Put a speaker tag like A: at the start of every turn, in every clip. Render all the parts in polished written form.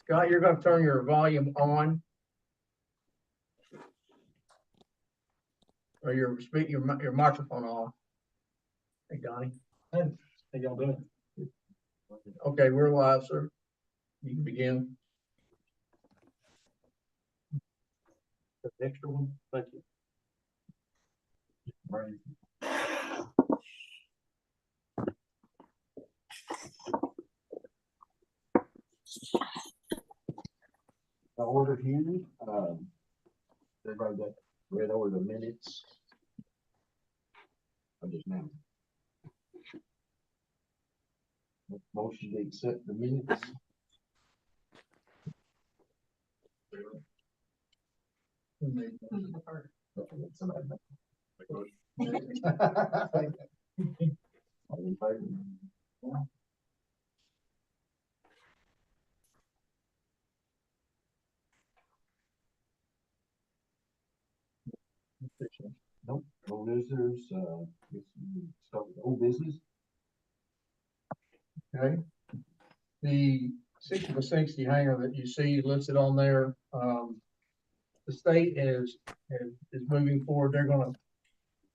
A: Scott, you're gonna turn your volume on. Or your your microphone off. Hey, Donnie.
B: Hey, how y'all doing?
A: Okay, we're live, sir. You can begin.
B: The extra one, thank you. Right. The order here, everybody got read over the minutes. I just now. Motion to accept the minutes. Somebody make All in favor? Nope, no visitors, guess we start with old business.
A: Okay. The 60x60 hangar that you see listed on there, the state is moving forward. They're gonna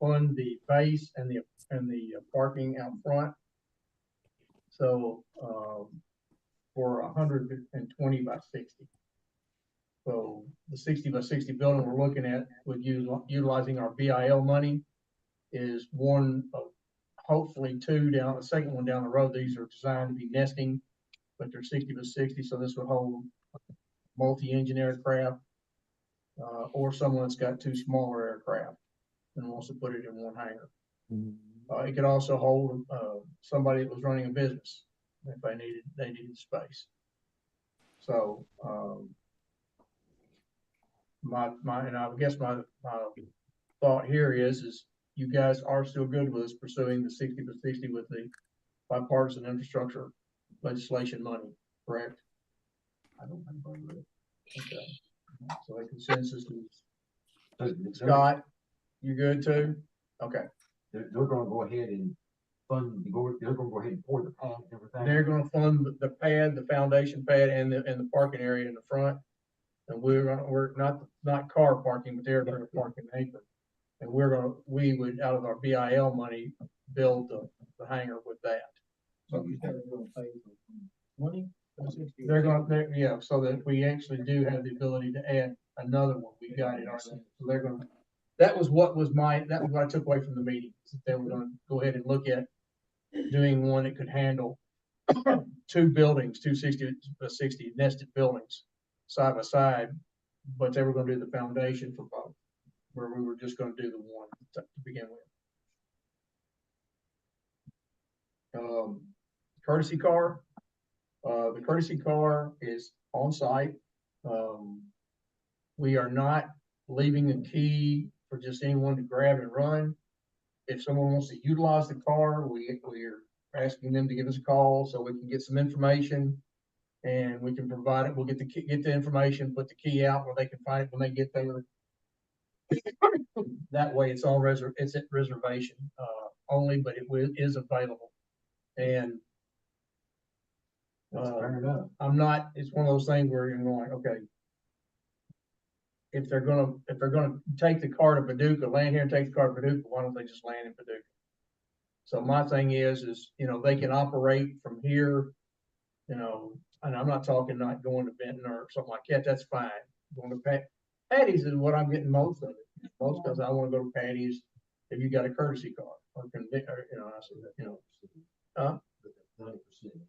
A: fund the base and the parking out front. So, for 120 by 60. So the 60x60 building we're looking at with utilizing our BIL money is one of hopefully two down, the second one down the road. These are designed to be nesting, but they're 60x60. So this would hold multi-engine aircraft, or someone that's got two smaller aircraft and wants to put it in one hangar. It could also hold, somebody that was running a business if they needed space. So, and I guess my thought here is you guys are still good with us pursuing the 60x60 with the bipartisan infrastructure legislation money, correct?
B: I don't have a problem with it.
A: Okay. So the consensus is, Scott, you good too? Okay.
B: They're gonna go ahead and fund, they're gonna go ahead and pour the pad and everything.
A: They're gonna fund the pad, the foundation pad, and the parking area in the front. And we're not car parking, but they're gonna park in the apron. And we would, out of our BIL money, build the hangar with that. So yeah, so that we actually do have the ability to add another one. We got it ourselves. So they're gonna, that was what I took away from the meeting. They were gonna go ahead and look at doing one that could handle two buildings, 60x60 nested buildings side by side, but they were gonna do the foundation for both, where we were just gonna do the one to begin with. Courtesy car. The courtesy car is on site. We are not leaving a key for just anyone to grab and run. If someone wants to utilize the car, we're asking them to give us a call so we can get some information and we can provide it. We'll get the information, put the key out where they can find it when they get there. That way it's on it's at reservation, only, but it is available. And
B: fair enough.
A: it's one of those things where you're going, okay, if they're gonna take the car to Paducah, land here and take the car to Paducah, why don't they just land in Paducah? So my thing is, they can operate from here, and I'm not talking not going to Benton or something like that. That's fine. Going to Patty's is what I'm getting most of it. Most because I want to go to Patty's if you got a courtesy car or I said,
B: 90%.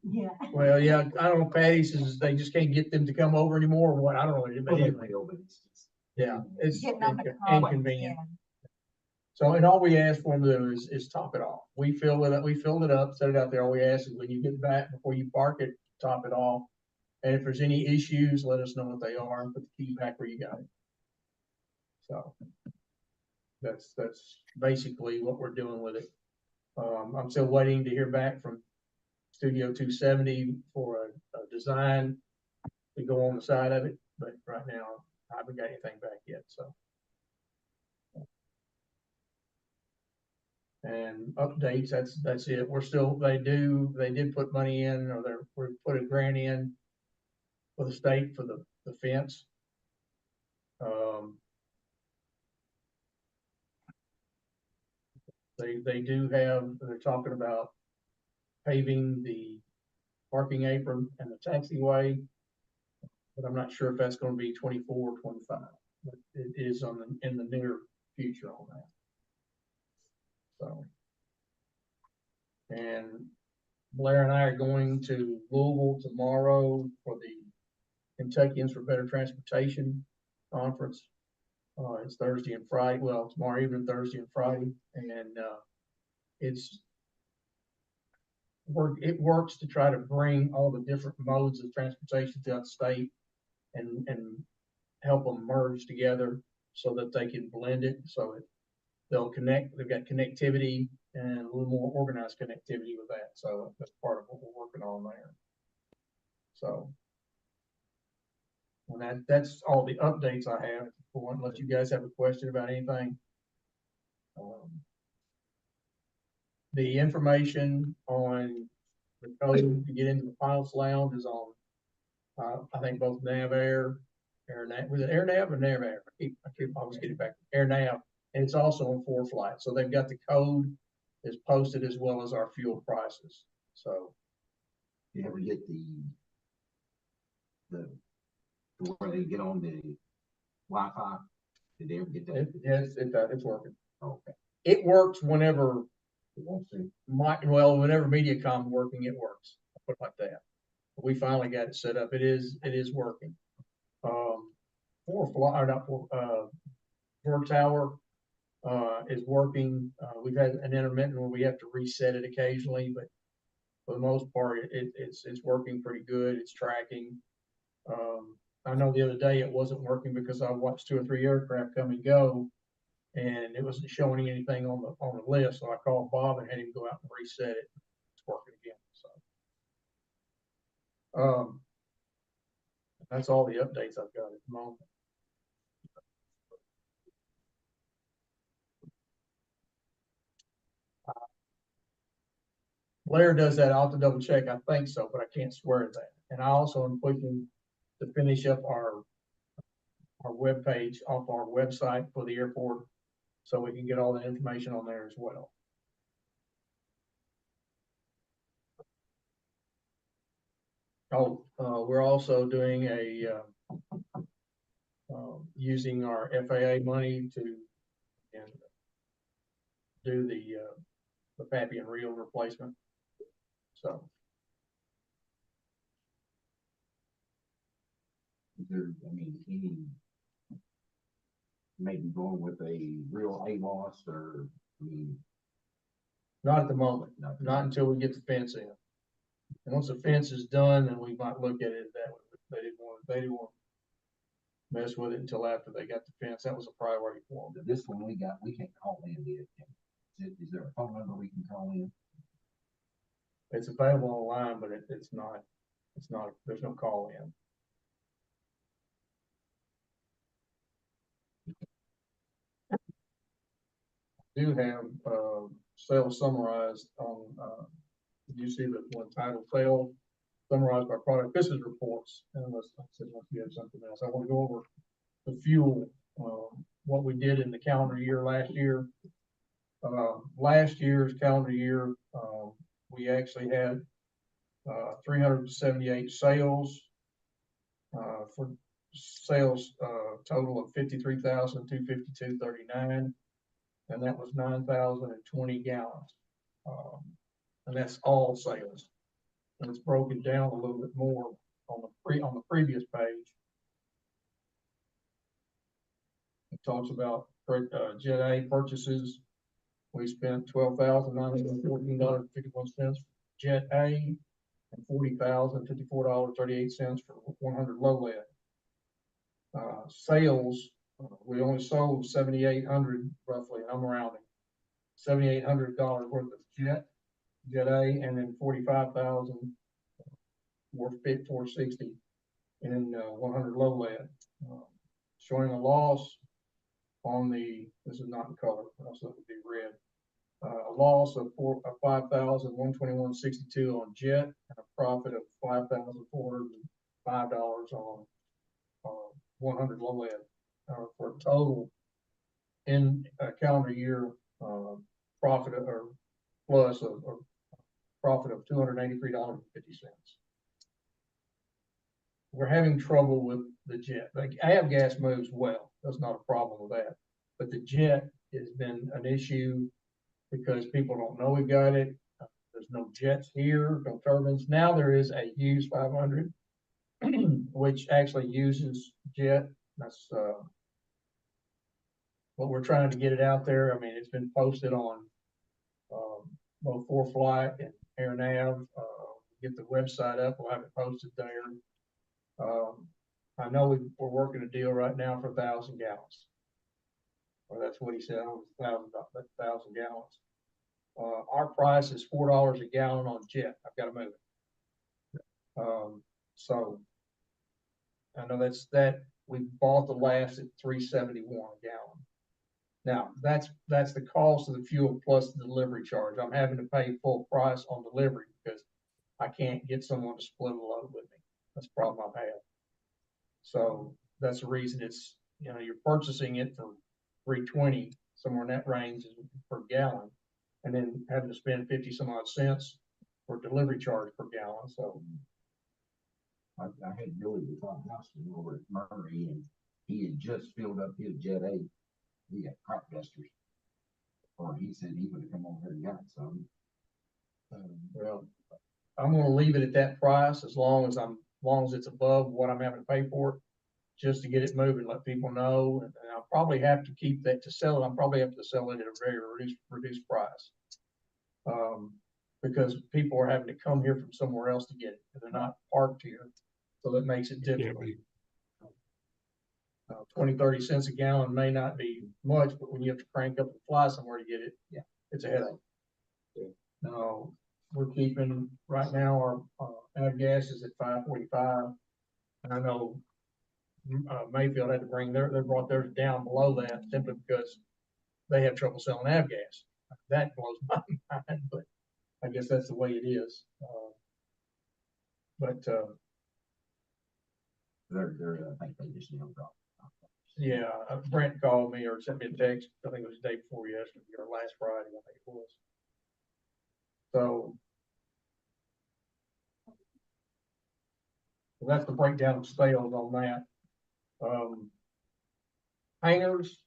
C: Yeah.
A: Well, yeah, I don't know. Patty's is they just can't get them to come over anymore or what? I don't know. But anyway, yeah, it's
C: Getting on the car,
A: inconvenient. So, and all we ask for them to do is top it off. We filled it up, set it out there. All we ask is when you get back, before you park it, top it off. And if there's any issues, let us know what they are and put the key back where you got it. So that's basically what we're doing with it. I'm still waiting to hear back from Studio 270 for a design to go on the side of it, but right now I haven't got anything back yet. So, and updates, that's it. We're still, they did put money in, or we put a grant in for the state for the fence. They do have, they're talking about paving the parking apron and the taxiway, but I'm not sure if that's gonna be 24 or 25. But it is in the near future on that. So. And Blair and I are going to Louisville tomorrow for the Kentuckians for Better Transportation Conference. It's Thursday and Friday, well, tomorrow evening, Thursday and Friday, and, it works to try to bring all the different modes of transportation throughout the state and help them merge together so that they can blend it, so they'll connect, they've got connectivity and a little more organized connectivity with that, so that's part of what we're working on there. So. And that's all the updates I have. Unless you guys have a question about anything. The information on the code to get into the Pilots Lounge is on, I think both NavAir, AirNav, was it AirNav or NavAir? I always get it back. AirNav, and it's also on ForeFlight. So they've got the code is posted as well as our fuel prices. So.
B: You ever get the where they get on the Wi-Fi? Did they ever get that?
A: Yes, it's working.
B: Okay.
A: It works whenever
B: Won't see.
A: whenever MediaCom working, it works. I'll put it like that. We finally got it set up. It is working. Ford Tower is working. We've had an intermittent where we have to reset it occasionally, but for the most part, it's working pretty good. It's tracking. I know the other day it wasn't working because I watched 2 or 3 aircraft come and go, and it wasn't showing anything on the list. So I called Bob and had him go out and reset it. It's working again. So, that's all the updates I've got at the moment. Blair does that. I'll have to double check. I think so, but I can't swear to that. And I also am pushing to finish up our webpage off our website for the airport, so we can get all the information on there as well. Oh, we're also doing using our FAA money to do the Papillon reel replacement. So.
B: Is there, any maybe going with a real AMOS or,
A: Not at the moment, not until we get the fence in. And once the fence is done, then we might look at it that way. They didn't want to mess with it until after they got the fence. That was a priority for them.
B: this one we can't call in yet. Is there a phone number we can call in?
A: It's available online, but it's not, there's no call in. Do have sales summarized on, you see the one title sale summarized by product business reports. Unless you have something else, I want to go over the fuel, what we did in the calendar year last year. Last year's calendar year, we actually had 378 sales for sales total of 53,252.39, and that was 9,020 gallons, and that's all sales. And it's broken down a little bit more on the previous page. It talks about Jet A purchases. We spent $12,914.51 for Jet A and $40,054.38 for 100 low lead. Sales, we only sold 7,800 roughly, and I'm rounding, $7,800 worth of Jet A, and then 45,000 worth fit 460 in 100 low lead, showing a loss on this is not in color, so it would be red. A loss of 5,121.62 on Jet, and a profit of 5,400 $5 on, 100 low lead, for a total in a calendar year, profit or plus of profit of $283.50. We're having trouble with the jet. Like, avgas moves well. That's not a problem with that. But the jet has been an issue because people don't know we got it. There's no jets here, no turbines. Now there is a Hughes 500, which actually uses jet. That's, but we're trying to get it out there. I mean, it's been posted on, both ForeFlight and AirNav. Get the website up, we'll have it posted there. I know we're working a deal right now for 1,000 gallons. Or that's what he said, 1,000 gallons. Our price is $4 a gallon on jet. I've got to move it. So I know that we bought the last at $3.71 a gallon. Now that's the cost of the fuel plus the delivery charge. I'm having to pay full price on delivery because I can't get someone to split a load with me. That's the problem I've had. So that's the reason it's, you're purchasing it for $3.20, somewhere in that range per gallon, and then having to spend 50 some odd cents for delivery charge per gallon. So
B: I had Billy with Tom Houston over at Murray, and he had just filled up his Jet A. He got crop dusters, or he said he would have come over here and got some.
A: Well, I'm going to leave it at that price as long as it's above what I'm having to pay for it, just to get it moving, let people know. And I'll probably have to keep that to sell it. I'll probably have to sell it at a very reduced price. Because people are having to come here from somewhere else to get it, and they're not parked here. So that makes it difficult. 20, 30 cents a gallon may not be much, but when you have to crank up and fly somewhere to get it, yeah, it's a headache. No, we're keeping right now our avgas is at 5.45, and I know Mayfield had to they brought theirs down below that simply because they have trouble selling avgas. That blows my mind, but I guess that's the way it is.
B: They're I think they just nailed drop.
A: Yeah, Brent called me or sent me a text. I think it was the day before yesterday or last Friday, I think it was. So that's the breakdown of sales on that. Hangars,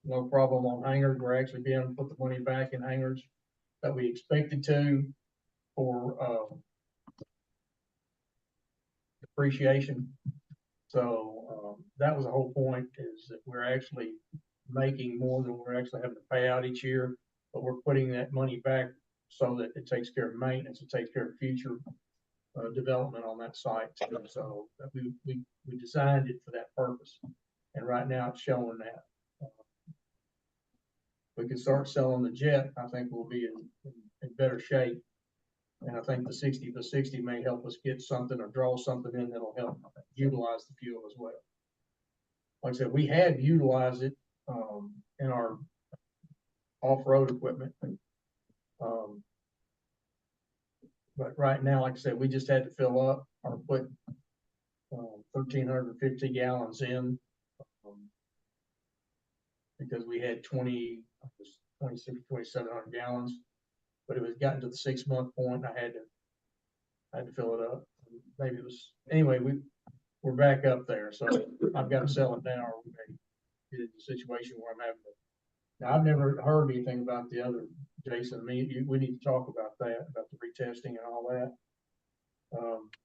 A: no problem on hangars. We're actually being able to put the money back in hangars that we expected to for depreciation. So that was the whole point, is that we're actually making more than we're actually having to pay out each year, but we're putting that money back so that it takes care of maintenance, it takes care of future development on that site. So we designed it for that purpose, and right now it's showing that. We can start selling the jet. I think we'll be in better shape. And I think the 60 may help us get something or draw something in that'll help utilize the fuel as well. Like I said, we have utilized it in our off-road equipment. But right now, like I said, we just had to fill up or put 1,350 gallons in because we had 2,700 gallons. But it was gotten to the 6-month point. I had to fill it up. Maybe it was, anyway, we're back up there. So I've got to sell it now, or we may get into a situation where I'm having to. Now, I've never heard anything about the other, Jason. We need to talk about that, about the retesting and all that.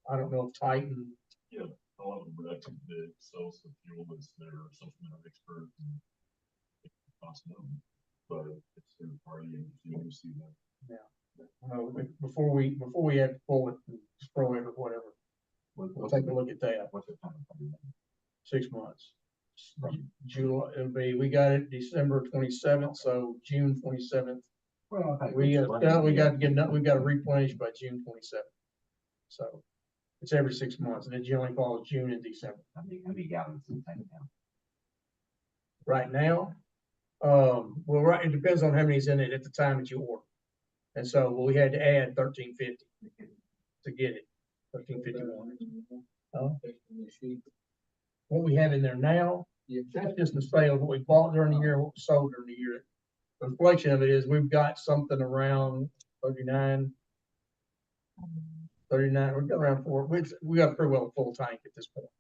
A: I don't know if Titan.
C: Yeah, a lot of them are actually big, sells some fuel that's their supplement expert. But it's third party, and you see that.
A: Yeah. Before we have to pull it and throw it or whatever, we'll take a look at that.
B: What's the time?
A: 6 months. July, we got it December 27th, so June 27th.
B: Well,
A: we got to replenish by June 27th. So it's every 6 months, and it generally falls June and December.
B: How many gallons in the tank now?
A: Right now, well, it depends on how many's in it at the time that you order. And so we had to add 1,350 to get it. 1351. What we have in there now, that's just the sale of what we bought during the year, what we sold during the year. The reflection of it is we've got something around 39, we've got around we got pretty well a full tank at this point.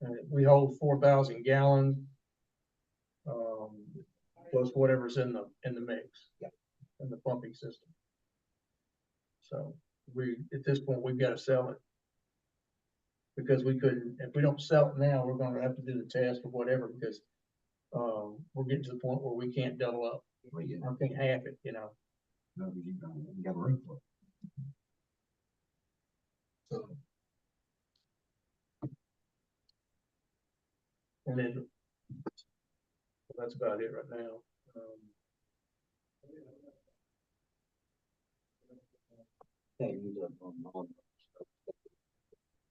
A: And we hold 4,000 gallons, plus whatever's in the mix.
B: Yeah.
A: In the pumping system. So at this point, we've got to sell it. Because we couldn't, if we don't sell it now, we're gonna have to do the test or whatever, because, we're getting to the point where we can't double up.
B: Well, yeah,
A: I can't half it, you know.
B: no, you got room for it.
A: So. And then, that's about it right now.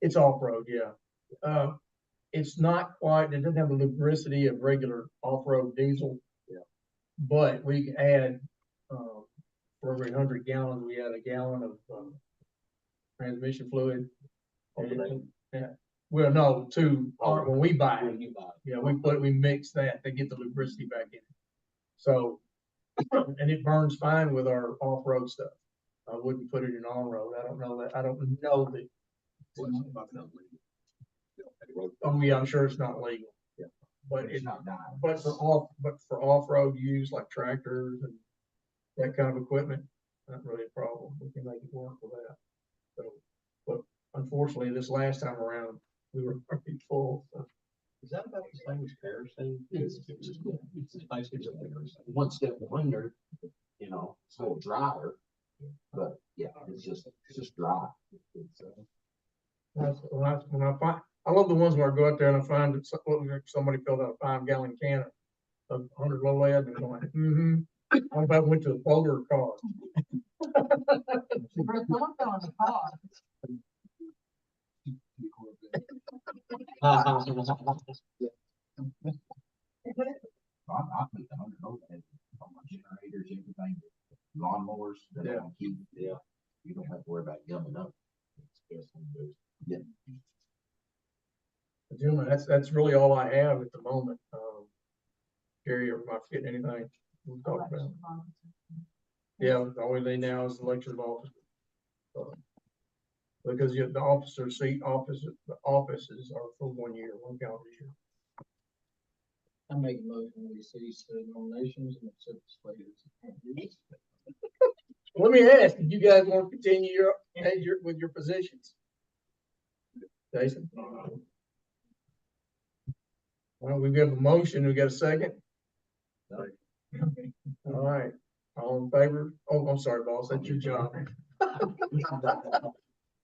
A: It's off-road, yeah. It's not quite, it doesn't have the lubricity of regular off-road diesel.
B: Yeah.
A: But we can add, for every 100 gallons, we add a gallon of, transmission fluid. Yeah, well, no, when we buy it, yeah, we mix that to get the lubricity back in. So, and it burns fine with our off-road stuff. I wouldn't put it in on-road. I don't know that. Oh yeah, I'm sure it's not legal.
B: Yeah.
A: But
B: It's not dying.
A: But for off-road use, like tractors and that kind of equipment, not really a problem. We can make it work for that. So, but unfortunately, this last time around, we were pretty full. So.
D: Is that about the same as kerosene?
B: It's
D: basically
B: one step under, you know, it's a little drier, but yeah, it's just dry.
A: When I find, I love the ones where I go out there and I find that somebody filled out a 5-gallon can of 100 low lead and I'm going, What about went to the Polar car?
B: I put the 100 overhead on my generators, everything, lawnmowers that I don't keep. Yeah. You don't have to worry about gumming up. Yeah.
A: Gentlemen, that's really all I have at the moment. Gary, or am I forgetting anything we talked about? Yeah, the only thing now is the lecture office. Because you have the officer seat, the offices are for 1 year, 1 calendar year.
D: I make a motion we cease the nominations and accept the slate.
A: Let me ask, did you guys want to continue with your positions? Jason? Well, we've got a motion, we got a second? All right, all in favor? Oh, I'm sorry, boss, that's your job.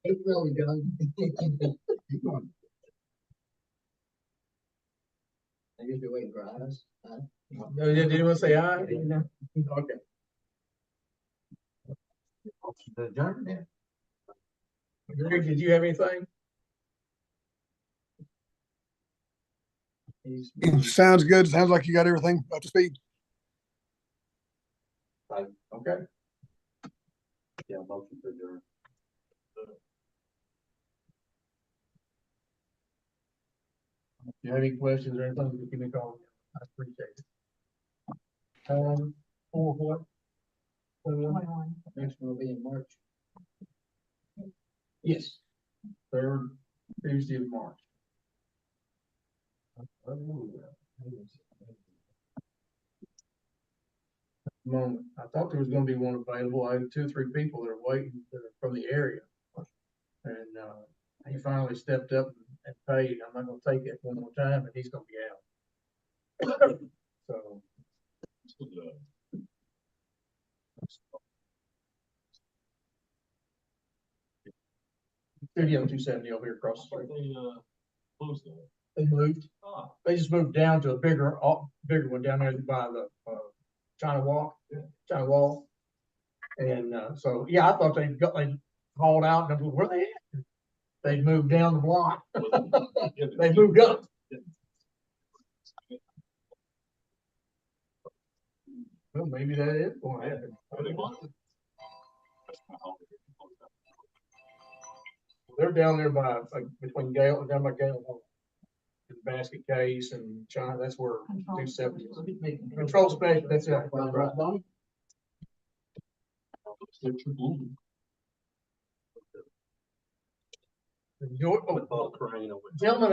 D: It's really done. I guess you're waiting for us.
A: No, did anyone say aye? Okay.
B: The adjournment.
A: Greg, did you have anything?
E: Sounds good. Sounds like you got everything up to speed.
A: Okay.
D: Yeah, motion for adjourn.
A: If you have any questions or anything, you give me a call. I appreciate it. For what?
D: 21. Next one will be in March.
A: Yes. 3rd Tuesday of March. Moment. I thought there was gonna be one available. I had 2 or 3 people that are waiting that are from the area. And, he finally stepped up and paid. I'm not gonna take it one more time and he's gonna be out. So. Studio 270 over here across the street.
C: Close that.
A: They moved. They just moved down to a bigger one down there by the China Wall. And so yeah, I thought they hauled out and where they at? They moved down the block. They moved up. Well, maybe that is going to happen. They're down there by, like, between Gale, down by Gale Hall. The basket case and China, that's where two seventy is. Control station, that's it. Right. Your,
C: Paul Crane over.
A: gentlemen